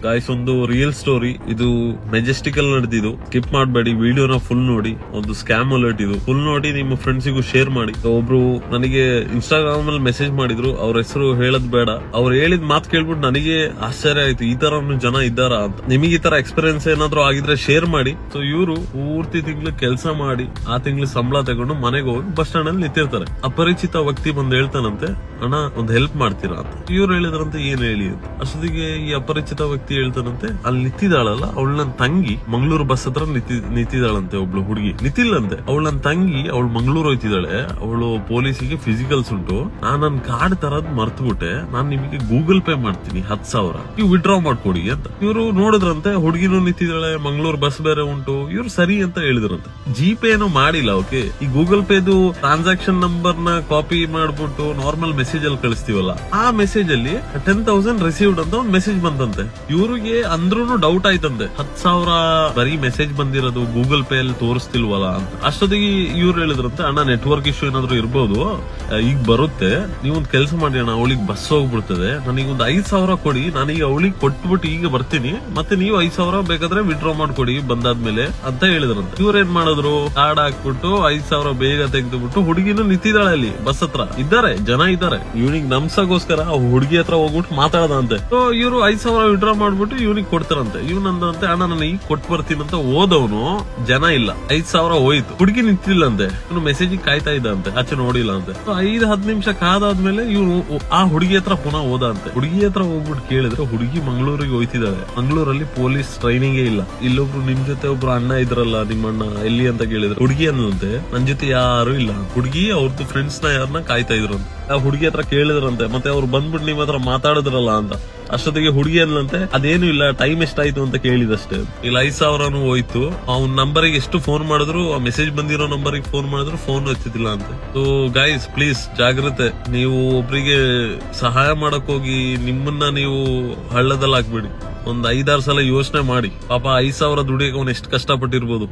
Guys, ಒಂದು real story ಇದು. Majestic ಅಲ್ಲಿ ನಡೆದಿದ್ದು. ಸ್ಕಿಪ್ ಮಾಡಬೇಡಿ, ವಿಡಿಯೋನ ಫುಲ್ ನೋಡಿ. ಒಂದು ಸ್ಕ್ಯಾಮ್ ಅಲರ್ಟ್ ಇದು. ಫುಲ್ ನೋಡಿ, ನಿಮ್ಮ ಫ್ರೆಂಡ್ಸಿಗೂ ಶೇರ್ ಮಾಡಿ. ಒಬ್ರು ನನಗೆ ಇನ್ಸ್ಟಾಗ್ರಾಮ್ ಅಲ್ಲಿ ಮೆಸೇಜ್ ಮಾಡಿದ್ರು. ಅವ್ರ ಹೆಸರು ಹೇಳದ್ ಬೇಡ. ಅವ್ರು ಹೇಳಿದ ಮಾತು ಕೇಳ್ಬಿಟ್ಟು ನನಗೆ ಆಶ್ಚರ್ಯ ಆಯ್ತು, ಈ ತರ ಜನ ಇದ್ದಾರ ಅಂತ. ನಿಮಗೆ ಈ ತರ ಎಕ್ಸ್ಪೀರಿಯನ್ಸ್ ಏನಾದ್ರು ಆಗಿದ್ರೆ ಶೇರ್ ಮಾಡಿ. ಸೊ ಇವರು ಪೂರ್ತಿ ತಿಂಗಳು ಕೆಲಸ ಮಾಡಿ ಆ ತಿಂಗಳು ಸಂಬಳ ತಗೊಂಡು ಮನೆಗೆ ಹೋಗಿ ಬಸ್ ಸ್ಟ್ಯಾಂಡ್ ಅಲ್ಲಿ ನಿಂತಿರ್ತಾರೆ. ಅಪರಿಚಿತ ವ್ಯಕ್ತಿ ಬಂದು ಹೇಳ್ತಾನಂತೆ, ಅಣ್ಣ ಒಂದ್ ಹೆಲ್ಪ್ ಮಾಡ್ತೀರಾ ಅಂತ. ಇವ್ರು ಹೇಳಿದ್ರಂತೆ, ಏನ್ ಹೇಳಿ ಅಂತ. ಅಷ್ಟೊತ್ತಿಗೆ ಈ ಅಪರಿಚಿತ ವ್ಯಕ್ತಿ ಹೇಳ್ತಾನಂತೆ, ಅಲ್ಲಿ ನಿಂತಿದ್ದಾಳಲ್ಲ ಅವಳು ನನ್ನ ತಂಗಿ, ಮಂಗಳೂರು ಬಸ್ ಹತ್ರ ನಿಂತಿದ್ದಾಳಂತೆ. ಒಬ್ಳು ಹುಡುಗಿ ನಿಂತಿಲ್ಲಂತೆ, ಅವಳು ನನ್ನ ತಂಗಿ, ಅವಳು ಮಂಗಳೂರು ಹೋಯ್ತಿದ್ದಾಳೆ. ಅವಳು ಪೊಲೀಸಿಗೆ ಫಿಸಿಕಲ್ಸ್ ಉಂಟು. ನಾನ್ ನನ್ ಕಾರ್ಡ್ ತರದ್ ಮರ್ತ್ಬಿಟ್ಟೆ, ನಾನ್ ನಿಮಗೆ ಗೂಗಲ್ ಪೇ ಮಾಡ್ತೀನಿ 10,000, ನೀವು ವಿಡ್ರಾ ಮಾಡ್ಕೊಡಿ ಅಂತ. ಇವರು ನೋಡಿದ್ರಂತೆ, ಹುಡುಗಿನೂ ನಿಂತಿದ್ದಾಳೆ, ಮಂಗಳೂರು ಬಸ್ ಬೇರೆ ಉಂಟು. ಇವ್ರು ಸರಿ ಅಂತ ಹೇಳಿದ್ರಂತೆ. ಜಿ ಪೇ ಏನೋ ಮಾಡಿಲ್ಲ. ಓಕೆ, ಈ ಗೂಗಲ್ ಪೇದು ಟ್ರಾನ್ಸಾಕ್ಷನ್ ನಂಬರ್ ನ ಕಾಪಿ ಮಾಡ್ಬಿಟ್ಟು ನಾರ್ಮಲ್ ಮೆಸೇಜ್ ಅಲ್ಲಿ ಕಳಿಸ್ತೀವಲ್ಲ, ಆ ಮೆಸೇಜ್ ಅಲ್ಲಿ 10,000 ರಿಸೀವ್ಡ್ ಅಂತ ಒಂದು ಮೆಸೇಜ್ ಬಂದಂತೆ. ಇವ್ರಿಗೆ ಅಂದ್ರೂ ಡೌಟ್ ಆಯ್ತಂತೆ, 10,000 ಬರೀ ಮೆಸೇಜ್ ಬಂದಿರೋದು, ಗೂಗಲ್ ಪೇ ಅಲ್ಲಿ ತೋರಿಸ್ತಿಲ್ವಲ್ಲ ಅಂತ. ಅಷ್ಟೊತ್ತಿಗೆ ಇವ್ರು ಹೇಳಿದ್ರಂತೆ, ಅಣ್ಣ ನೆಟ್ವರ್ಕ್ ಇಶ್ಯೂ ಏನಾದ್ರು ಇರ್ಬೋದು, ಈಗ ಬರುತ್ತೆ, ನೀವೊಂದ್ ಕೆಲಸ ಮಾಡಿ ಅಣ್ಣ, ಅವಳಿಗೆ ಬಸ್ ಹೋಗ್ಬಿಡ್ತದೆ, ನನಗೊಂದು 5,000 ಕೊಡಿ, ನಾನೀಗ ಅವಳಿಗೆ ಕೊಟ್ಬಿಟ್ಟು ಈಗ ಬರ್ತೀನಿ, ಮತ್ತೆ ನೀವು 5,000 ಬೇಕಾದ್ರೆ ವಿಡ್ರಾ ಮಾಡ್ಕೊಡಿ ಬಂದಾದ್ಮೇಲೆ ಅಂತ ಹೇಳಿದ್ರಂತೆ. ಇವ್ರೇನ್ ಮಾಡಿದ್ರು, ಕಾರ್ಡ್ ಹಾಕ್ಬಿಟ್ಟು 5,000 ಬೇಗ ತೆಗೆದುಬಿಟ್ಟು, ಹುಡುಗಿನೂ ನಿಂತಿದ್ದಾಳೆ ಅಲ್ಲಿ ಬಸ್ ಹತ್ರ. ಇದ್ದಾರೆ ಜನ ಇದ್ದಾರೆ. ಇವನಿಗೆ ನಮ್ಸಗೋಸ್ಕರ ಹುಡುಗಿ ಹತ್ರ ಹೋಗ್ಬಿಟ್ಟು ಮಾತಾಡದಂತೆ. ಸೊ ಇವ್ರು 5,000 ವಿಡ್ರಾ ಮಾಡ್ಬಿಟ್ಟು ಇವನಿಗೆ ಕೊಡ್ತಾರಂತೆ. ಇವನಂದಂತೆ, ಅಣ್ಣ ನಾನು ಈಗ ಕೊಟ್ಟು ಬರ್ತೀನಿ ಅಂತ ಹೋದವನು, ಜನ ಇಲ್ಲ, 5,000 ಹೋಯ್ತು. ಹುಡುಗಿ ನಿಂತಿಲ್ಲಂತೆ, ಇವನು ಮೆಸೇಜ್ ಕಾಯ್ತಾ ಇದ್ದಂತೆ, ಆಚೆ ನೋಡಿಲ್ಲ ಅಂತೆ. 5-10 ನಿಮಿಷ ಕಾದಾದ್ಮೇಲೆ ಇವನು ಆ ಹುಡುಗಿ ಹತ್ರ ಪುನಃ ಹೋದ ಅಂತೆ. ಹುಡುಗಿ ಹತ್ರ ಹೋಗ್ಬಿಟ್ಟು ಕೇಳಿದ್ರೆ, ಹುಡುಗಿ ಮಂಗಳೂರಿಗೆ ಹೋಯ್ತಿದ್ದಾಳೆ, ಮಂಗಳೂರಲ್ಲಿ ಪೊಲೀಸ್ ಟ್ರೈನಿಂಗ್ ಇಲ್ಲ. ಇಲ್ಲೊಬ್ರು ನಿಮ್ ಜೊತೆ ಒಬ್ರು ಅಣ್ಣ ಇದ್ರಲ್ಲ, ನಿಮ್ಮ ಅಣ್ಣ ಎಲ್ಲಿ ಅಂತ ಕೇಳಿದ್ರೆ, ಹುಡುಗಿ ಅನ್ನಂತೆ, ನನ್ ಜೊತೆ ಯಾರು ಇಲ್ಲ. ಹುಡುಗಿ ಅವ್ರದ್ದು ಫ್ರೆಂಡ್ಸ್ ನ ಯಾರನ್ನ ಕಾಯ್ತಾ ಇದ್ರು ಅಂತ. ಆ ಹುಡುಗಿ ಹತ್ರ ಕೇಳಿದ್ರಂತೆ, ಮತ್ತೆ ಅವ್ರು ಬಂದ್ಬಿಟ್ಟು ನಿಮ್ ಹತ್ರ ಮಾತಾಡಿದ್ರಲ್ಲ ಅಂತ. ಅಷ್ಟೊತ್ತಿಗೆ ಹುಡುಗಿ ಅನ್ನಂತೆ, ಅದೇನು ಇಲ್ಲ, ಟೈಮ್ ಎಷ್ಟಾಯ್ತು ಅಂತ ಕೇಳಿದಷ್ಟೇ. ಇಲ್ಲಿ 5,000 ಹೋಯ್ತು. ಅವ್ನ ನಂಬರಿಗೆ ಎಷ್ಟು ಫೋನ್ ಮಾಡಿದ್ರು, ಆ ಮೆಸೇಜ್ ಬಂದಿರೋ ನಂಬರಿಗೆ ಫೋನ್ ಮಾಡಿದ್ರು ಫೋನ್ ಹಚ್ಚುತ್ತಿಲ್ಲ ಅಂತ. ಸೊ ಗೈಸ್, ಪ್ಲೀಸ್ ಜಾಗ್ರತೆ. ನೀವು ಒಬ್ರಿಗೆ ಸಹಾಯ ಮಾಡಕ್ ಹೋಗಿ ನಿಮ್ಮನ್ನ ನೀವು ಹಳ್ಳದಲ್ಲಿ ಹಾಕ್ಬೇಡಿ. ಒಂದ್ 5-6 ಸಲ ಯೋಚನೆ ಮಾಡಿ. ಪಾಪ 5,000 ದುಡಿಯಕ್ಕೆ ಅವ್ನು ಎಷ್ಟು ಕಷ್ಟಪಟ್ಟಿರ್ಬೋದು.